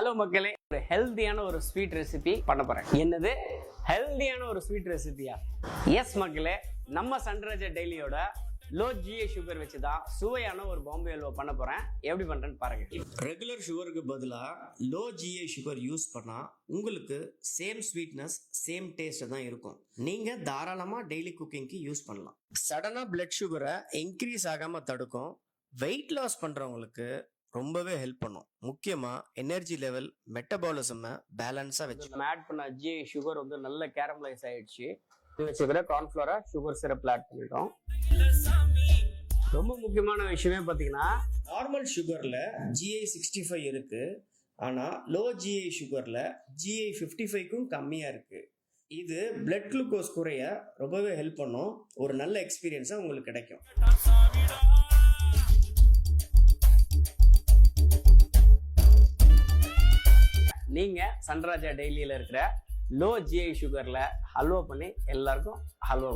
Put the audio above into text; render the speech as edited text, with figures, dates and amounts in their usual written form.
Hello மக்களே, ஒரு ஹெல்தியான ஒரு ஸ்வீட் ரெசிபி பண்ண போறேன். என்னது ஹெல்தியான ஒரு ஸ்வீட் ரெசிபியா? எஸ் மக்களே, நம்ம சன்ரைசர் டெய்லியோட லோ ஜிஏ சுகர் வச்சுதான் சுவையான ஒரு பாம்பே அல்வா பண்ண போறேன். எப்படி பண்றேன்னு பாருங்க. ரெகுலர் சுகருக்கு பதிலாக லோ ஜிஏ சுகர் யூஸ் பண்ணால் உங்களுக்கு சேம் ஸ்வீட்னஸ் சேம் டேஸ்ட் தான் இருக்கும். நீங்கள் தாராளமாக டெய்லி குக்கிங்க்கு யூஸ் பண்ணலாம். சடனாக பிளட் சுகரை இன்க்ரீஸ் ஆகாமல் தடுக்கும். வெயிட் லாஸ் பண்ணுறவங்களுக்கு ரொம்பவே ஹெல்ப் பண்ணும். முக்கியமாக எனர்ஜி லெவல், மெட்டபாலிசமை பேலன்ஸாக வச்சு நம்ம ஆட் பண்ண ஜிஏ சுகர் வந்து நல்ல கேரமலைஸ் ஆயிடுச்சு. இது வச்சுக்கிற கார்ன்ஃப்ளவரை சுகர் சிரப்ல ஆட் பண்ணிட்டோம். ரொம்ப முக்கியமான விஷயமே பார்த்தீங்கன்னா, நார்மல் சுகரில் GI 65 இருக்கு, ஆனால் லோ GI சுகரில் GI 55க்கும் கம்மியாக இருக்கு. இது பிளட் குளுக்கோஸ் குறைய ரொம்பவே ஹெல்ப் பண்ணும். ஒரு நல்ல எக்ஸ்பீரியன்ஸாக உங்களுக்கு கிடைக்கும். நீங்க சன்ரைசர் டெய்லியில இருக்கிற லோ ஜிஐ சுகர்ல ஹல்வா பண்ணி எல்லாருக்கும் ஹல்வா